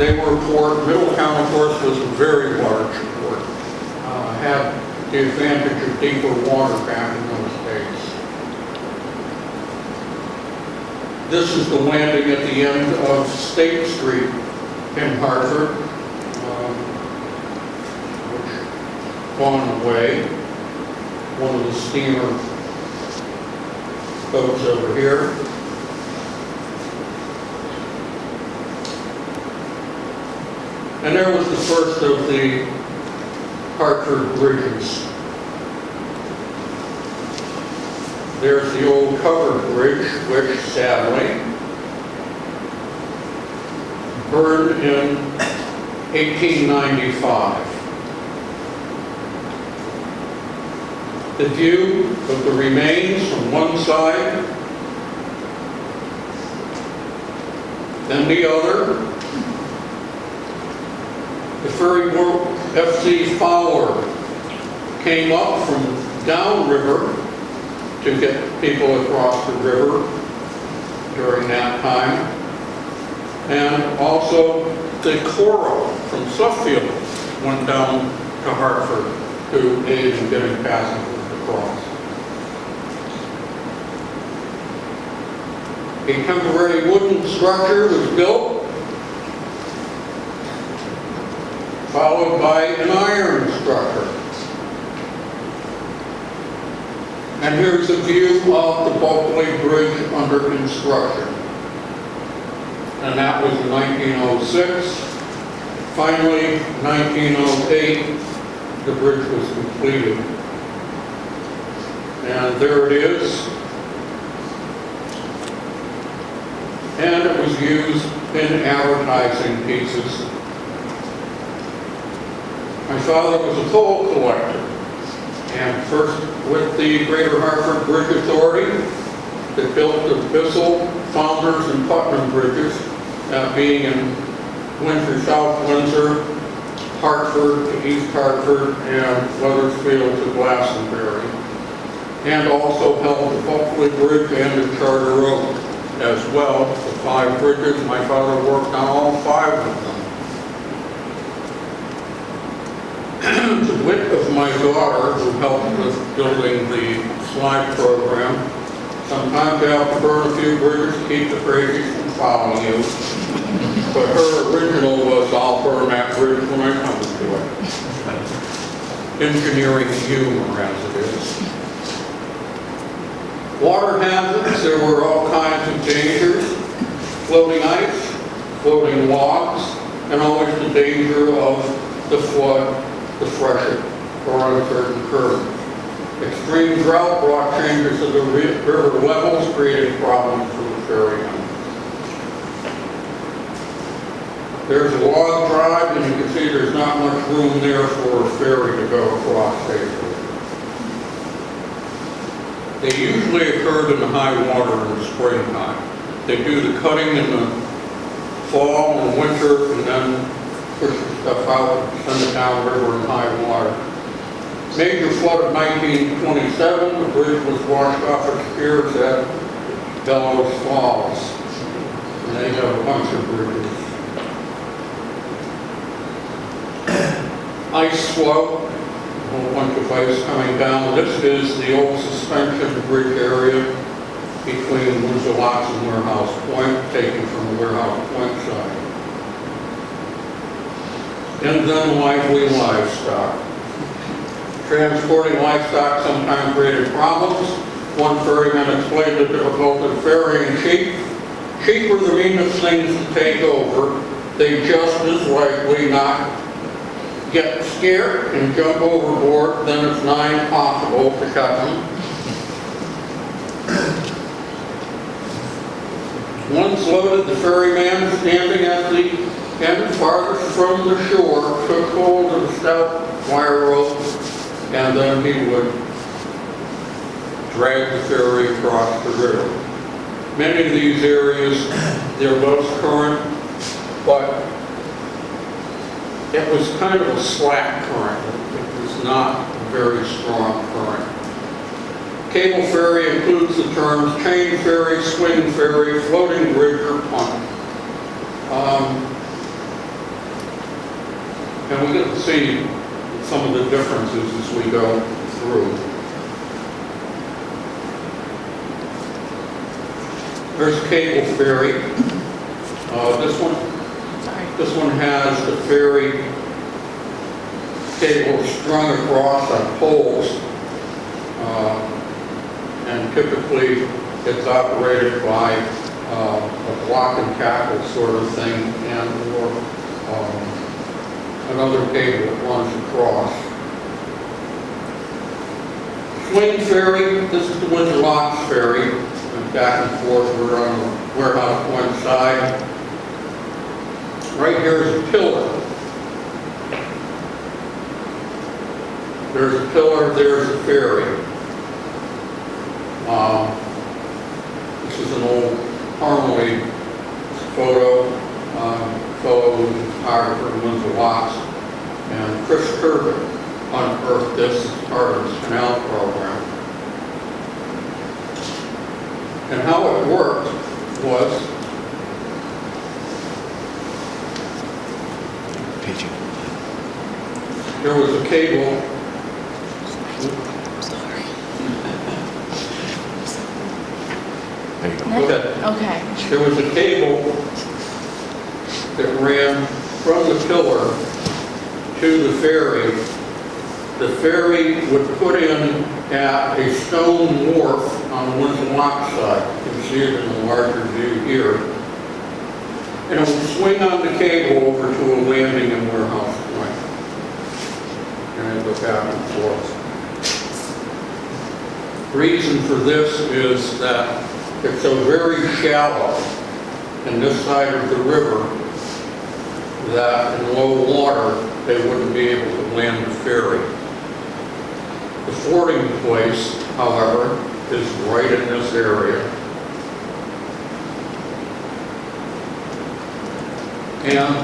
They were a port. Middletown, of course, was a very large port. Had the advantage of deeper water back in those days. This is the landing at the end of State Street in Hartford, which gone away. One of the steamer boats over here. And there was the first of the Hartford bridges. There's the old covered bridge, which sadly burned in 1895. The view of the remains from one side and the other. The ferry boat F.C. Fowler came up from downriver to get people across the river during that time. And also the Coral from Suffield went down to Hartford to aid in getting passengers across. A temporary wooden structure was built, followed by an iron structure. And here's a view of the Bulkley Bridge under construction. And that was in 1906. Finally, 1908, the bridge was completed. And there it is. And it was used in advertising pieces. My father was a coal collector, and first with the Greater Hartford Bridge Authority that built the Bissell, Founders, and Putnam bridges, that being in Windsor, South Windsor, Hartford to East Hartford, and Weathersfield to Glastonbury, and also held the Bulkley Bridge and the Charter Oak as well, the 5 bridges. My father worked on all 5 of them. The wit of my daughter, who helped with building the slide program, sometimes you have to burn a few bridges to keep the crazies from following you. But her original was, I'll burn that bridge when I come to it. Engineering humor, as it is. Water hazards, there were all kinds of dangers. Floating ice, floating logs, and always the danger of the flood, the freshet, or uncertain current. Extreme drought brought changes to the river levels, creating problems for the ferryman. There's a log drive, and you can see there's not much room there for a ferry to go across safely. They usually occurred in the high water in the springtime. They do the cutting in the fall and winter, and then push the stuff out and send it downriver in high water. Major flood of 1927, the bridge was washed off its piers at Bellows Falls. And they have a bunch of bridges. Ice flow, a whole bunch of ice coming down. This is the old suspension bridge area between Windsor Locks and Warehouse Point, taken from the Warehouse Point side. And then lively livestock. Transporting livestock sometimes created problems. One ferryman explained the difficulty of ferrying sheep. Sheep were the meanest things to take over. They just as likely not get scared and jump overboard, then it's nigh impossible to cut them. Once loaded, the ferryman standing at the end farthest from the shore took hold of the stout wire rope, and then he would drag the ferry across the river. Many of these areas, they're less current, but it was kind of a slack current. It was not a very strong current. Cable ferry includes the terms chain ferry, swing ferry, floating bridge, or punt. we get to see some of the differences as we go through. There's Cable Ferry. This one has the ferry cable strung across on poles, and typically it's operated by a block and tackle sort of thing, and or another cable that runs across. Swing Ferry, this is the Windsor Locks Ferry, and back and forth. We're on the Warehouse Point side. Right here is a pillar. There's a pillar, there's a ferry. This is an old Harmony photo. Fellow who was a photographer in Windsor Locks, and Chris Turbin unearthed this as part of his canal program. And how it worked was there was a cable. There you go. Okay. There was a cable that ran from the pillar to the ferry. The ferry would put in at a stone wharf on the Windsor Lock side. You can see it in the larger view here. And it would swing on the cable over to a landing in Warehouse Point. And it'd go back and forth. Reason for this is that it's so very shallow in this side of the river that in low water they wouldn't be able to land the ferry. The fording place, however, is right in this area. And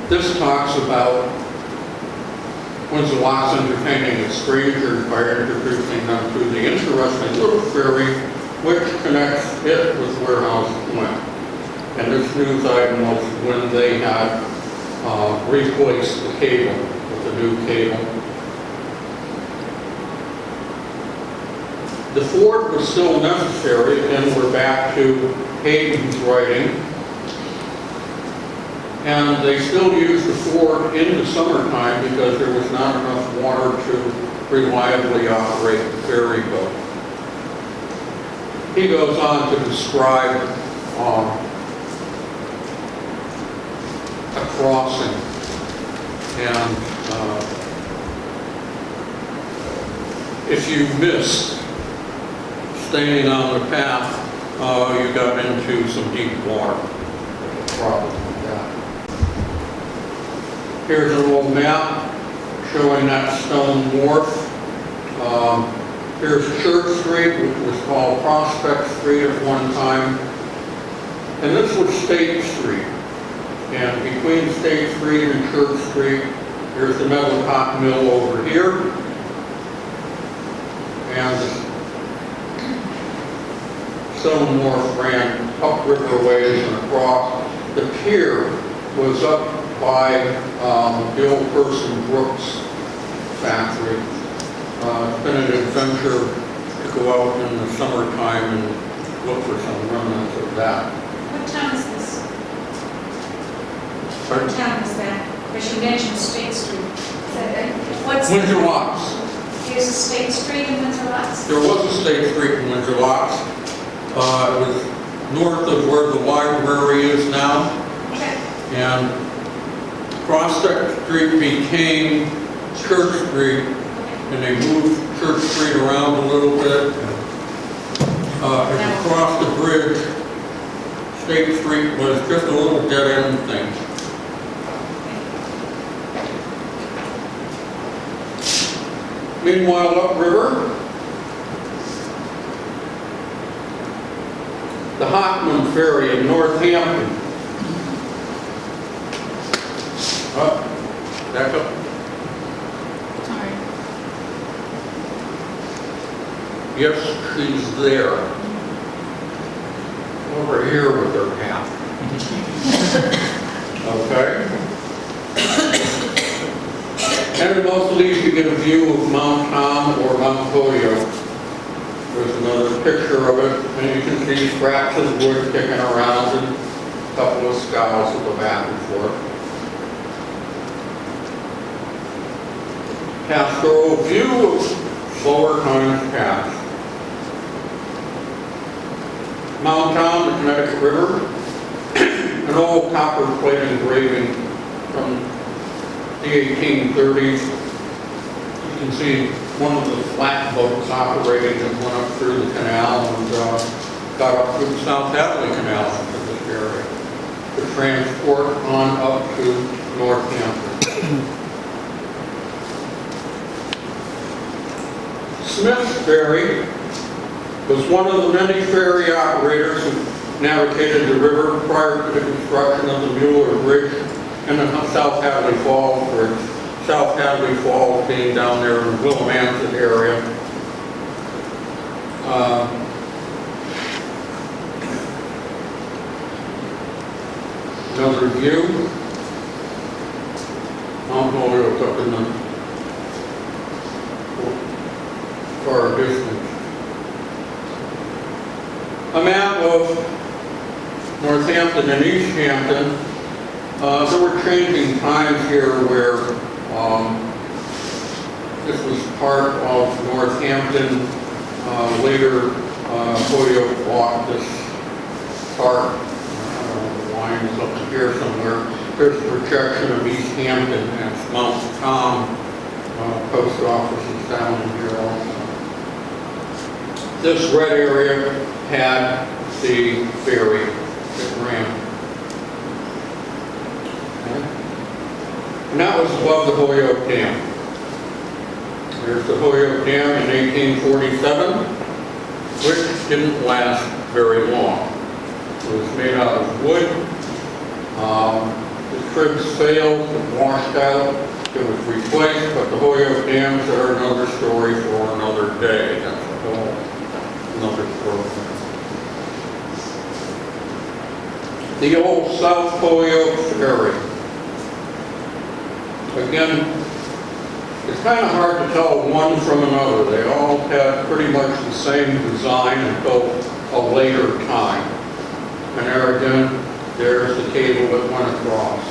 this talks about Windsor Locks entertaining its strangers by introducing them to the interesting little ferry which connects it with Warehouse Point. And this news item was when they had replaced the cable with a new cable. The ford was still necessary, and we're back to Hayden's writing. And they still used the ford in the summertime because there was not enough water to reliably operate the ferry boat. He goes on to describe a crossing, and if you missed staying on the path, you got into some deep water. Problem with that. Here's an old map showing that stone wharf. Here's Church Street, which was called Prospect Street at one time. And this was State Street. And between State Street and Church Street, there's the metal hot mill over here. And the stone wharf ran up riverways and across. The pier was up by the old Person Brooks factory. It's been an adventure to go out in the summertime and look for some remnants of that. What town is this? Pardon? What town is that? Because you mentioned State Street. What's Windsor Locks. There's a State Street in Windsor Locks? There was a State Street in Windsor Locks. It was north of where the library is now. Okay. And Prospect Street became Church Street, and they moved Church Street around a little bit. As you cross the bridge, State Street was just a little dead-end thing. Meanwhile, upriver, the Hotman Ferry in North Hampton. Back up. Sorry. Yes, she's there. over here with their hat. Okay? And in most of these you get a view of Mount Tom or Mount Holyoke. There's another picture of it, and you can see scraps of wood kicking around and a couple of scows that go back and forth. Pastoral view of slower times past. Mount Tom, the Connecticut River, an old copper plate engraving from the 1830s. You can see one of the flatboats operating that went up through the canal and got up through the South Hadley Canal into this area to transport on up to Northampton. Smith's Ferry was one of the many ferry operators who navigated the river prior to the construction of the Mueller Bridge and the South Hadley Falls Bridge. South Hadley Falls being down there in the Willimantic area. Another view. Mount Holyoke up in the far distance. A map of Northampton and East Hampton. There were changing times here where this was part of Northampton. Later, Holyoke bought this part. The line is up here somewhere. There's a projection of East Hampton and Mount Tom. Post office is down in here also. This red area had the ferry that ran. And that was above the Holyoke Dam. There's the Holyoke Dam in 1847, which didn't last very long. It was made out of wood. The cribs failed and washed out. It was replaced, but the Holyoke dams are another story for another day. That's a whole another story. The old South Holyoke Ferry. Again, it's kind of hard to tell one from another. They all had pretty much the same design until a later time. And there again, there's the cable that went across.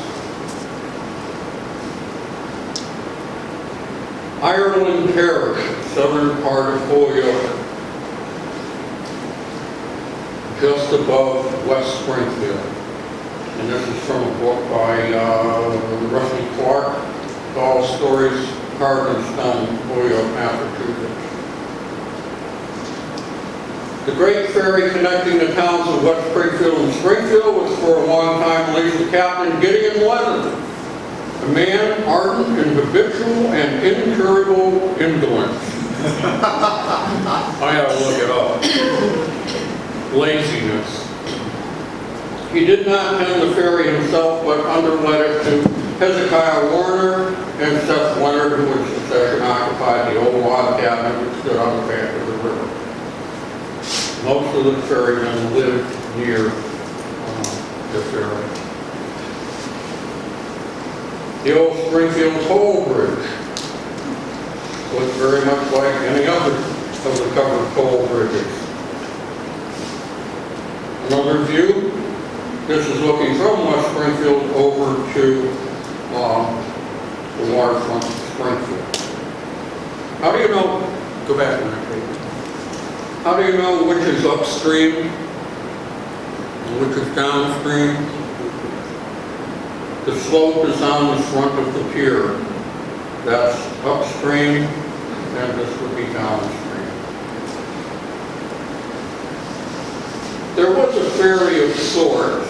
Ireland Parish, southern part of Holyoke, just above West Springfield. And this is from a book by Russell Clark, called Stories Carved in Stone, Holyoke, Massachusetts. The great ferry connecting the towns of West Springfield and Springfield was for a long time leased to Captain Gideon Leonard, a man ardent in habitual and incurable indolence. I had to look it up. Laziness. He did not tend the ferry himself, but underlet it to Hezekiah Warner and Seth Leonard, who in succession occupied the old log cabin which stood on the bank of the river. Most of the ferrymen lived near the ferry. The old Springfield Toll Bridge was very much like any other of the covered toll bridges. Another view, this is looking from West Springfield over to the waterfront of Springfield. How do you know, go back to that page. How do you know which is upstream and which is downstream? The slope is on the front of the pier. That's upstream, and this would be downstream. There was a ferry of sorts,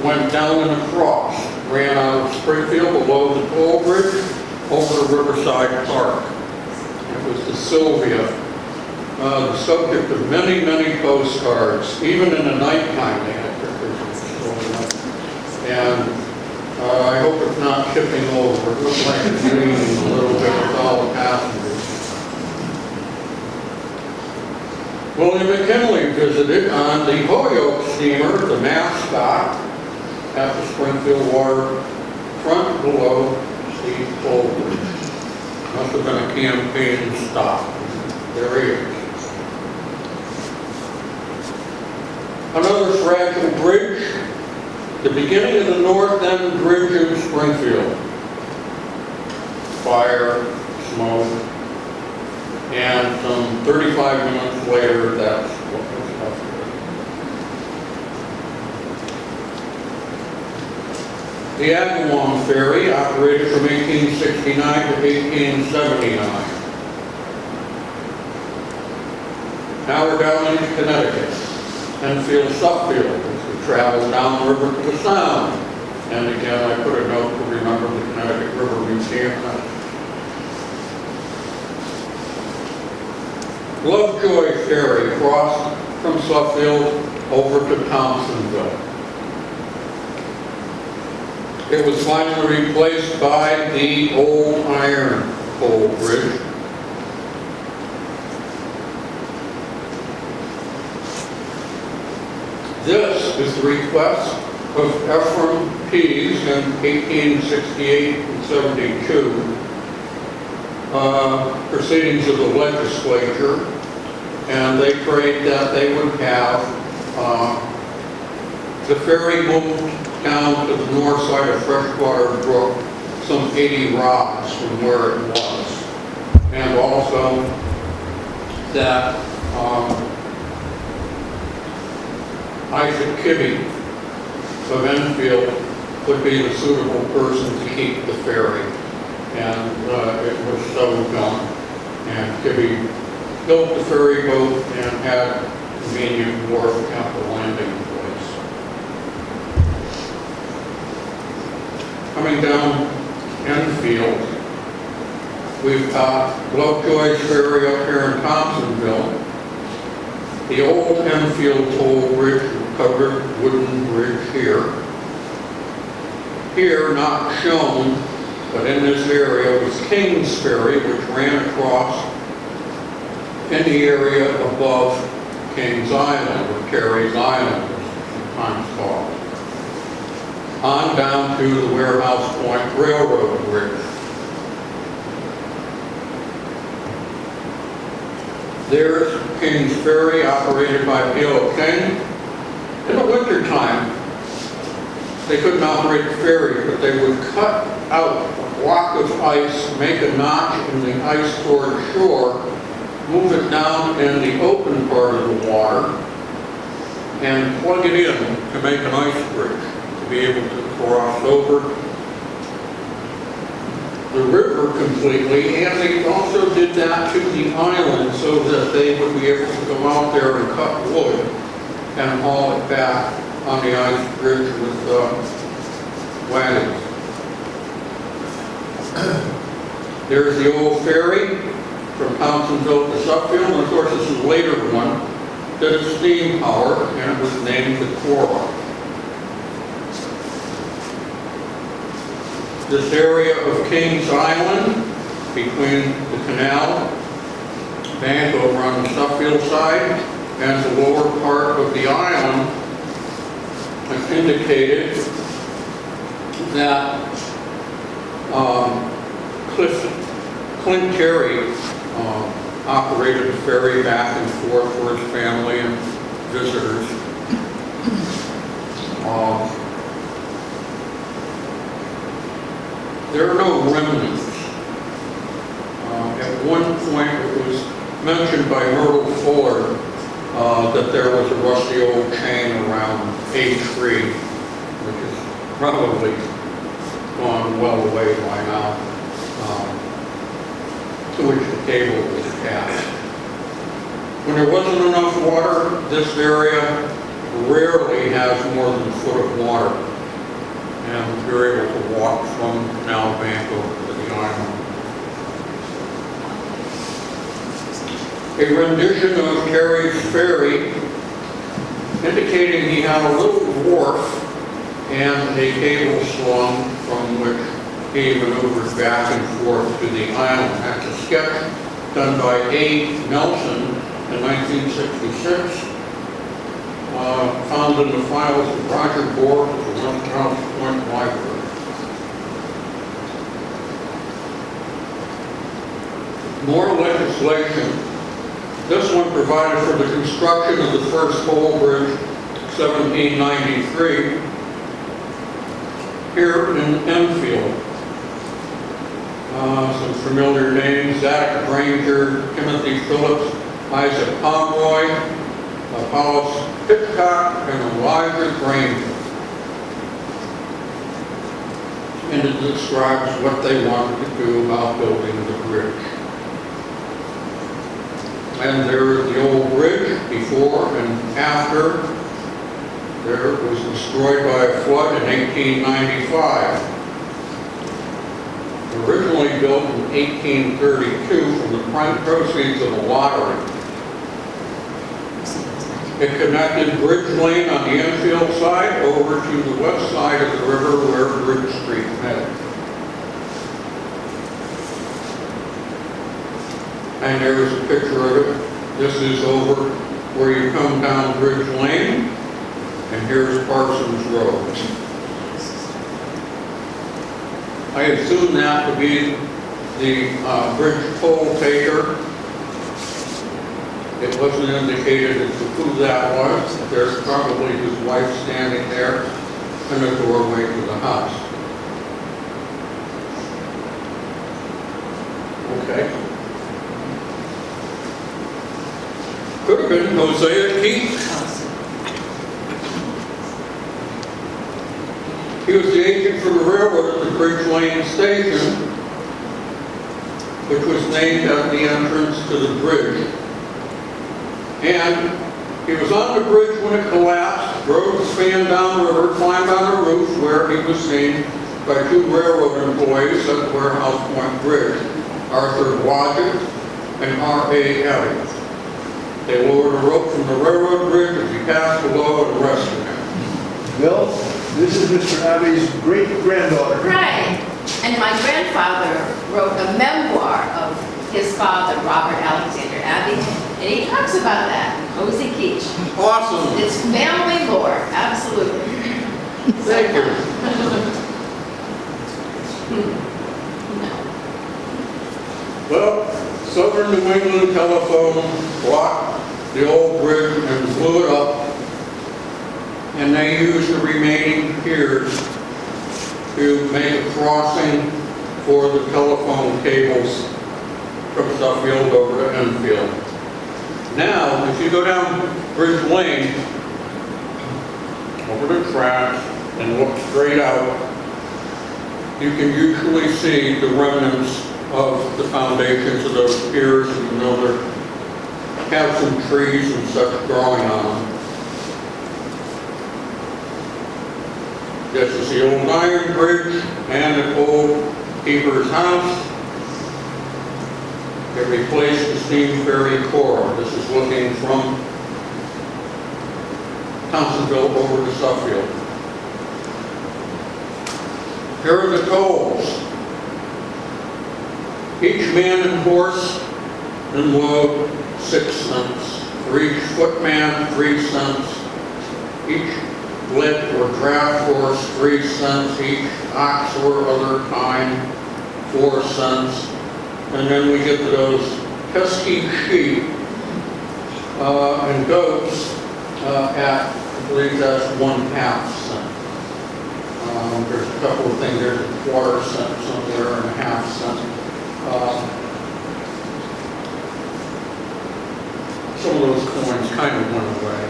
went down and across, ran out of Springfield below the toll bridge over to Riverside Park. It was the Sylvia, the subject of many, many postcards. Even in the nighttime they had pictures of Sylvia. And I hope it's not tipping over. It looks like it's leaning a little bit with all the passengers. William McKinley visited on the Holyoke steamer, the mascot, at the Springfield waterfront below Steve Colbert. Must have been a campaign stop. There he is. Another fragile bridge, the beginning of the North End Bridge in Springfield. Fire, smoke, and some 35 minutes later, that's what was left of it. The Agawam Ferry operated from 1869 to 1879. Now we're down into Connecticut, Enfield, Suffield, which we travel down river to the Sound. And again, I put a note to remember the Connecticut River Museum. Lovejoy Ferry crossed from Suffield over to Thompsonville. It was finally replaced by the old iron pole bridge. This is the request of Ephraim Pease in 1868 and 72, proceedings of the legislature, and they prayed that they would have the ferry moved down to the north side of Freshwater Brook, some 80 rods from where it was, and also that Isaac Kibbe of Enfield would be the suitable person to keep the ferry. And it was so done. And Kibbe built the ferry boat and had a convenient wharf at the landing place. Coming down Enfield, we've got Lovejoy's Ferry up here in Thompsonville. The old Enfield toll bridge, covered wooden bridge here. Here, not shown, but in this area was King's Ferry, which ran across in the area above King's Island, or Terry's Island, as it's sometimes called. On down to the Warehouse Point Railroad Bridge. There's King's Ferry, operated by P.O. King. In the wintertime, they couldn't operate the ferry, but they would cut out a block of ice, make a notch in the ice toward shore, move it down in the open part of the water, and plug it in to make an ice bridge, to be able to cross over the river completely, and they also did that to the island so that they would be able to go out there and cut wood and haul it back on the ice bridge with wagons. There's the old ferry from Thompsonville to Suffield, and of course this is a later one that is steam powered, and it was named the Cora. This area of Kings Island, between the canal bank over on the Suffield side and the lower part of the island, has indicated that Clint Terry operated the ferry back and forth for his family and visitors. There are no remnants. At one point it was mentioned by Myrtle Fuller that there was a rusty old chain around a tree, which is probably gone well away by now, to which the cable was attached. When there wasn't enough water, this area rarely has more than a foot of water. And we were able to walk from the canal bank over to the island. A rendition of Terry's Ferry indicating he had a little wharf and a cable slung from which he maneuvered back and forth to the island. That's a sketch done by A. Nelson in 1966. Found in the files of Roger Bork of the One Crown Point Library. More legislation. This one provided for the construction of the first toll bridge, 1793, here in Enfield. Some familiar names: Zach Granger, Timothy Phillips, Isaac Pomeroy, Apollos Pitcock, and Elijah Granger. And it describes what they wanted to do about building the bridge. And there is the old bridge before and after. There, it was destroyed by a flood in 1895. Originally built in 1832 from the proceeds of a lottery. It connected Bridge Lane on the Enfield side over to the west side of the river where Bridge Street met. And there's a picture of it. This is over where you come down Bridge Lane, and here's Parsons Road. I assume that to be the bridge toll taker. It wasn't indicated as to who that was. There's probably his wife standing there in the doorway to the house. Okay. Could have been Hosea Keith. He was the agent for the railroad at the Bridge Lane station, which was named at the entrance to the bridge. And he was on the bridge when it collapsed, rode the span down the river, climbed on the roof where he was seen by two railroad employees at the Warehouse Point Bridge, Arthur Blodgett and R.A. Elliott. They lowered a rope from the railroad bridge as he passed below and arrested him. Bill, this is Mr. Abbey's great-granddaughter. Right. And my grandfather wrote a memoir of his father, Robert Alexander Abbey, and he talks about that. Hosea Keach. Awesome. It's family lore, absolutely. Thank you. No. Well, Southern New England Telephone blocked the old bridge and blew it up, and they used the remaining piers to make a crossing for the telephone cables from Suffield over to Enfield. Now, if you go down Bridge Lane, over the tracks, and look straight out, you can usually see the remnants of the foundations of those piers, and you know there have some trees and such growing on them. This is the old iron bridge and the old keeper's house. It replaced the steam ferry core. This is looking from Thompsonville over to Suffield. Here are the tolls. Each man and horse and load, 6 cents. For each footman, 3 cents. Each led or draft horse, 3 cents. Each ox or other kind, 4 cents. And then we get to those pesky sheep and goats at, I believe that's 1/2 cent. There's a couple of things, there's a 1/4 cent somewhere and a 1/2 cent. Some of those coins kind of went away.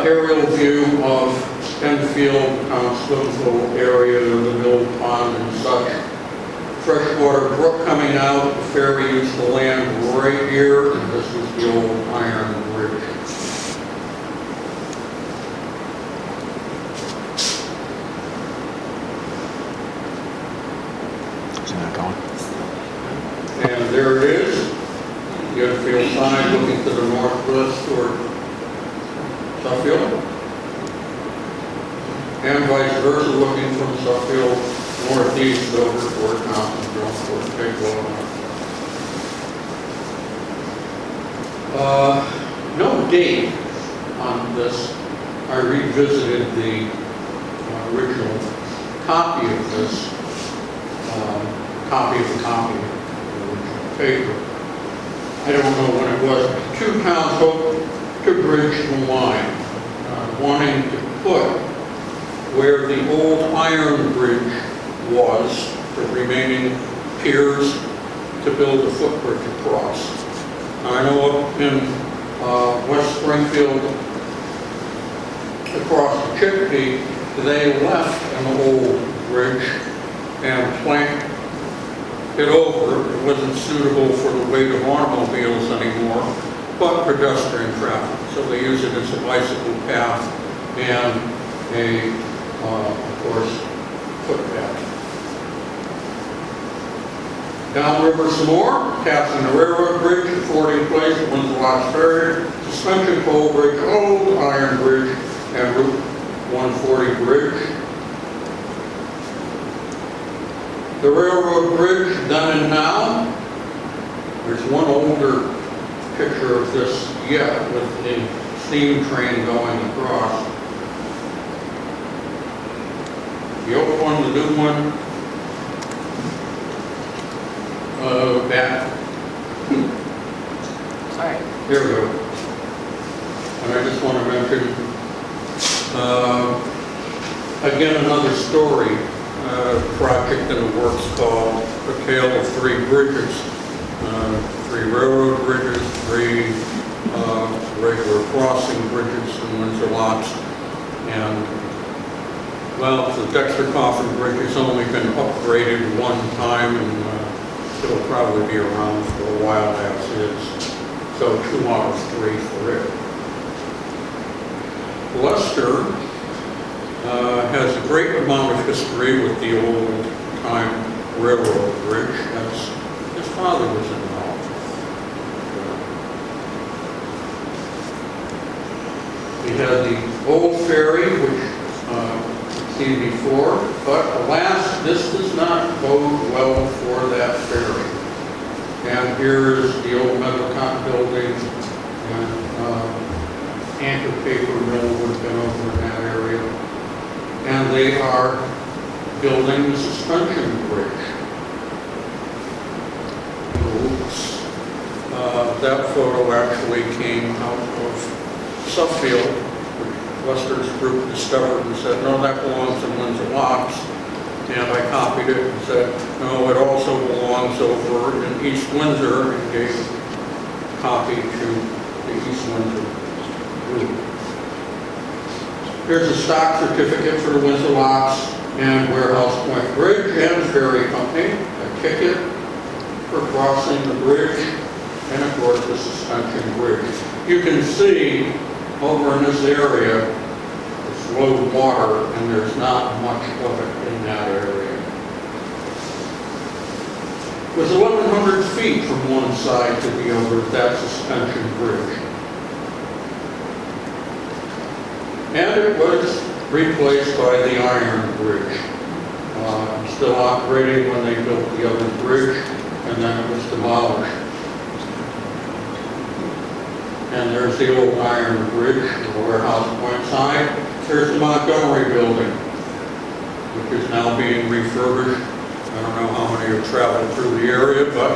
Aerial view of Enfield, Swimmville area, the mill pond and such. Freshwater brook coming out, the ferry used to land right here, and this is the old iron bridge. And there it is, the Enfield sign looking to the northwest toward Suffield. And vice versa, looking from Suffield northeast over toward Hampton, toward Big Low. No date on this. I revisited the original copy of this, copy of the original paper. I don't know when it was. Two towns hoped to bridge the line, wanting to put where the old iron bridge was, the remaining piers, to build a footbridge across. I know up in West Springfield, across the Chicopee, they left an old bridge and planked it over. It wasn't suitable for the weight of automobiles anymore, but pedestrian traffic. So they use it as a bicycle path and of course, footpath. Downriver some more, passing the railroad bridge, the fording place at Untitled Ferry, suspension pole bridge, old iron bridge, and Route 140 bridge. The railroad bridge, then and now. There's one older picture of this yet with the steam train going across. The old one, the new one, back. Sorry. Here we go. And I just want to mention, again, another story, project in the works called A Tale of Three Bridges. 3 railroad bridges, 3 regular crossing bridges in Windsor locks, and well, the Dexter Coffin Bridge has only been upgraded one time, and it'll probably be around for a while as is. So 2 out of 3 for it. Leicester has a great amount of history with the old-time railroad bridge, as his father was involved. We had the old ferry, which seen before, but alas, this does not bode well for that ferry. And here is the old metal cotton building, and Anchor Paper Mill would have been over in that area. And they are building the suspension bridge. Oops. That photo actually came out of Suffield. Lester's group discovered and said, no, that belongs in Windsor Locks. And I copied it and said, no, it also belongs over in East Windsor, and gave a copy to the East Windsor group. Here's a stock certificate for the Windsor Locks and Warehouse Point Bridge and Ferry Company, a ticket for crossing the bridge, and of course the suspension bridge. You can see over in this area, it's low water, and there's not much of it in that area. It was 1,100 feet from one side to the other, that suspension bridge. And it was replaced by the iron bridge. Still operating when they built the other bridge, and then it was demolished. And there's the old iron bridge, the Warehouse Point side. There's the Montgomery building, which is now being refurbished. I don't know how many have traveled through the area, but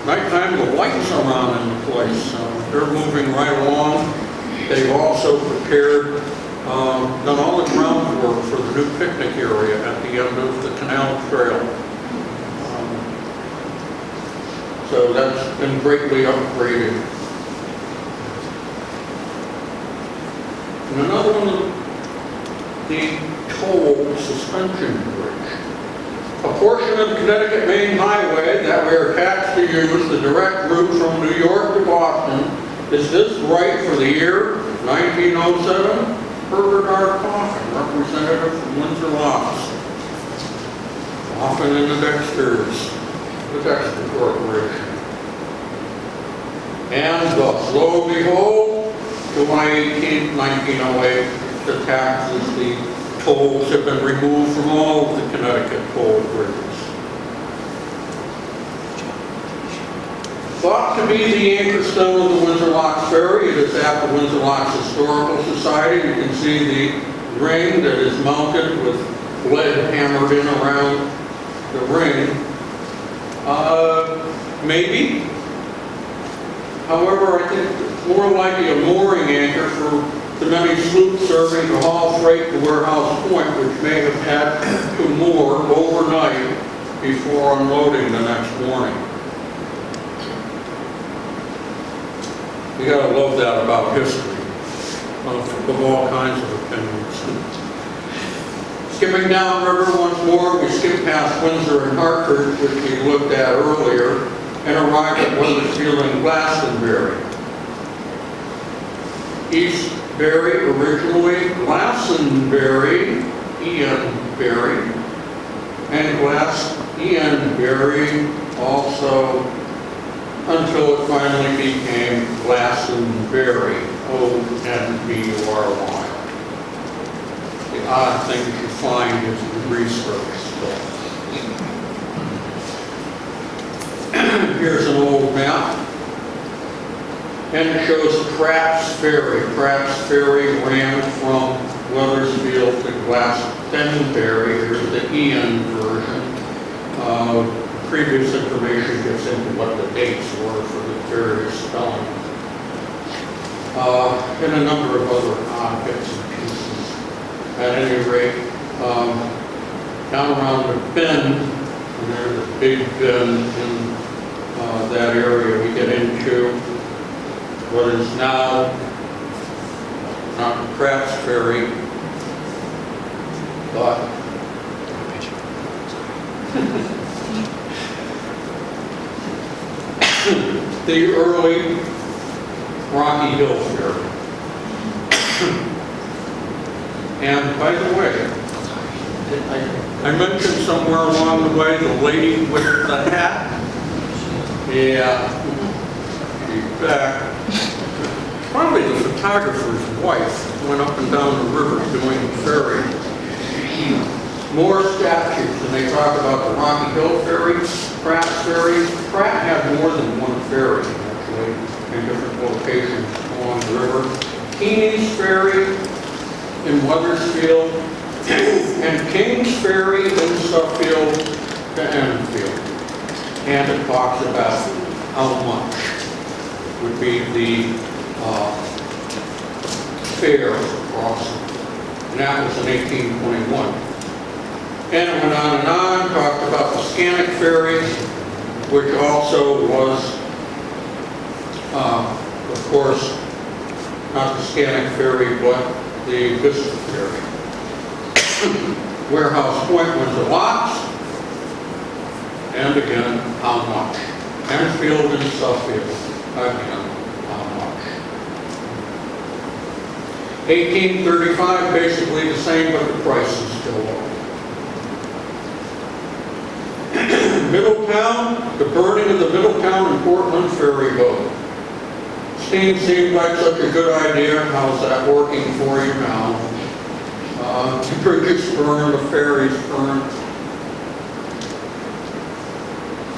nighttime the lights are on in the place. They're moving right along. They've also prepared, done all the groundwork for the new picnic area at the end of the canal trail. So that's been greatly upgraded. And another one, the toll suspension bridge. A portion of the Connecticut Main Highway that we are taxed to use, the direct route from New York to Boston. Is this right for the year 1907? Herbert R. Coffin, representative from Windsor Locks. Coffin and the Dexters, the Dexter Corporation. And thus, lo and behold, July 18, 1908, the taxes, the tolls have been removed from all of the Connecticut toll bridges. Thought to be the anchor stone of the Windsor Locks Ferry, it is at the Windsor Locks Historical Society. You can see the ring that is mounted with lead hammered in around the ring. Maybe. However, I think it's more likely a mooring anchor for the many sloops serving to haul freight to Warehouse Point, which may have had to moor overnight before unloading the next morning. You gotta love that about history, of all kinds of opinions. Skipping downriver once more, we skip past Windsor and Hartford, which we looked at earlier, and arrive at Wethersfield and Glastonbury. East Berry, originally Glastonbury, Ian Berry, and Ian Berry also, until it finally became Glastonbury, O-N-B-U-R-Y. The odd thing that you find is in research stuff. Here's an old map, and it shows Pratt's Ferry. Pratt's Ferry ran from Wethersfield to Glastonbury. Here's the Ian version. Previous information gets into what the dates were for the various spelling. And a number of other odd bits and pieces. At any rate, down around the bend, and there's a big bend in that area, we get into what is now not Pratt's Ferry, but the early Rocky Hill Ferry. And by the way, I mentioned somewhere along the way the lady with the hat. Yeah, she's back. Probably the photographer's wife went up and down the river doing the ferry. More statues, and they talk about the Rocky Hill Ferry, Pratt's Ferry. Pratt had more than one ferry, actually, in different locations along the river. Keeney's Ferry in Wethersfield, and King's Ferry in Suffield to Enfield. And it talks about how much would be the fare crossing. And that was in 1821. And it went on and on, talked about the Scannick Ferry, which also was, of course, not the Scannick Ferry, but the Vista Ferry. Warehouse Point was the locks, and again, how much? Enfield and Suffield, again, how much? 1835, basically the same, but the price is still low. Middletown, the burning of the Middletown and Portland ferry boat. Steam seemed like such a good idea. How's that working for you now? The bridges burn, the ferries burn.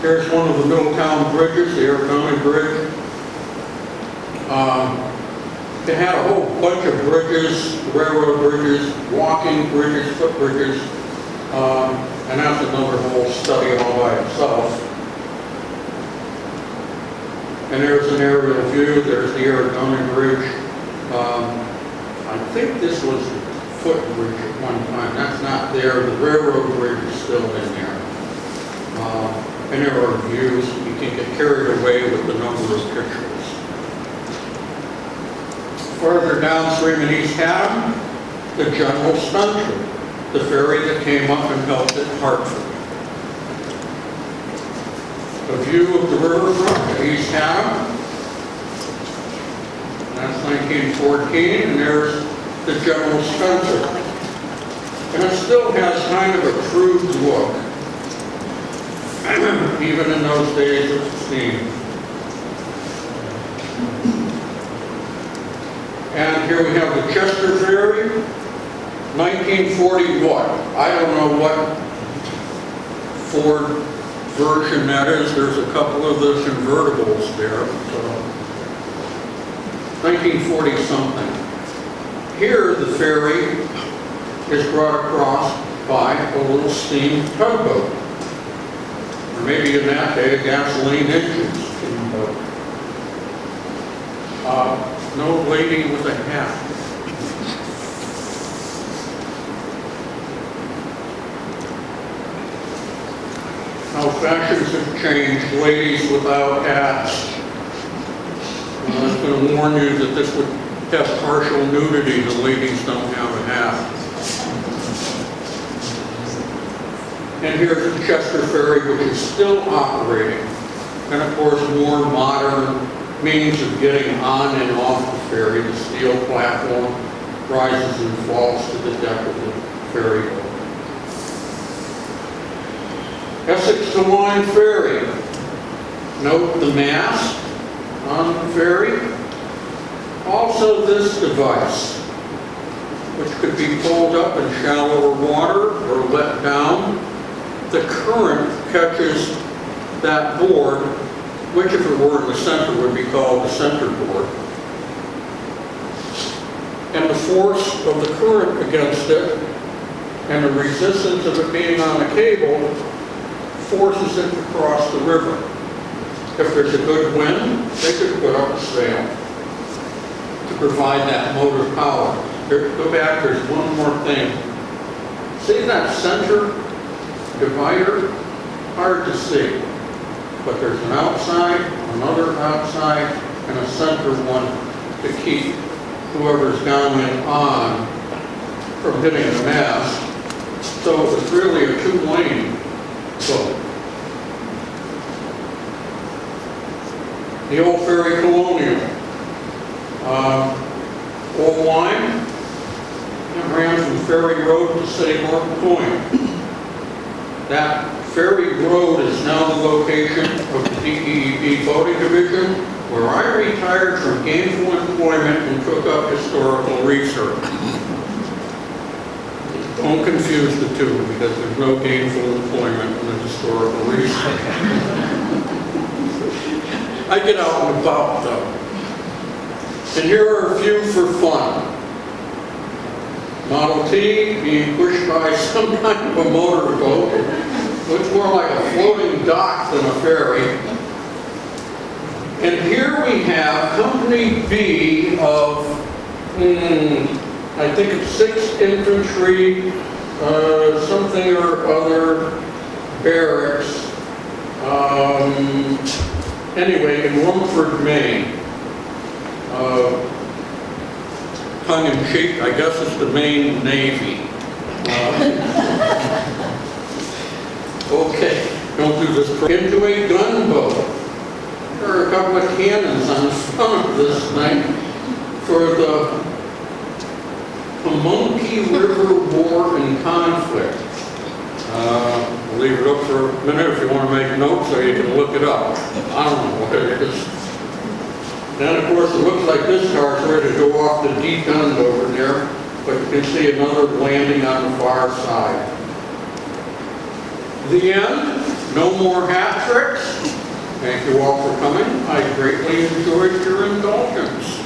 Here's one of the Middletown bridges, the Arizona Bridge. They had a whole bunch of bridges, railroad bridges, walking bridges, footbridges, and that's another whole study all by itself. And there's an aerial view, there's the Arizona Bridge. I think this was the footbridge at one time, that's not there, the railroad bridge is still in there. And there are views, you can get carried away with the number of pictures. Further downstream in East Hampton, the General Spencer, the ferry that came up and helped at Hartford. A view of the riverfront at East Hampton. That's 1914, and there's the General Spencer. And it still has kind of a crude look, even in those days of steam. And here we have the Chester Ferry, 1940 what? I don't know what Ford version that is. There's a couple of the convertibles there. So 1940 something. Here the ferry is brought across by a little steam tugboat. Or maybe in that day, a gasoline engine steamboat. No lady with a hat. How fashions have changed, ladies without hats. I was going to warn you that this would have partial nudity. The ladies don't have a hat. And here's the Chester Ferry, which is still operating. And of course, more modern means of getting on and off the ferry. The steel platform rises and falls to the deck of the ferry boat. Essex to Lyme Ferry. Note the mast on the ferry. Also this device, which could be pulled up in shallower water or let down. The current catches that board, which if it were in the center would be called the center board. And the force of the current against it and the resistance of it being on the cable forces it to cross the river. If there's a good wind, they could put up a sail to provide that motive power. Go back, there's one more thing. See that center divider? Hard to see. But there's an outside, another outside, and a center one to keep whoever's going on from hitting the mast. So it's really a two-lane boat. The old ferry Colonial. Old line, it ran from Ferry Road to Seymour Point. That Ferry Road is now the location of the DEEP Boating Division, where I retired from gainful employment and took up historical research. Don't confuse the two, because there's no gainful employment in the historical research. I get out and about, though. And here are a few for fun. Model T being pushed by some kind of a motorboat. Looks more like a floating dock than a ferry. And here we have Company B of, I think it's 6th Infantry, something or other barracks. Anyway, in Rumford, Maine. Tongue in cheek, I guess it's the Maine Navy. Okay, don't do this. Into a gunboat. There are a couple of cannons on the front of this thing for the Pamunkey River War and Conflict. I'll leave it up for a minute if you want to make notes, or you can look it up. I don't know what it is. Then, of course, it looks like this car is ready to go off the deep end over there, but you can see another landing on the far side. The end. No more hat tricks. Thank you all for coming. I greatly enjoyed your indulgence.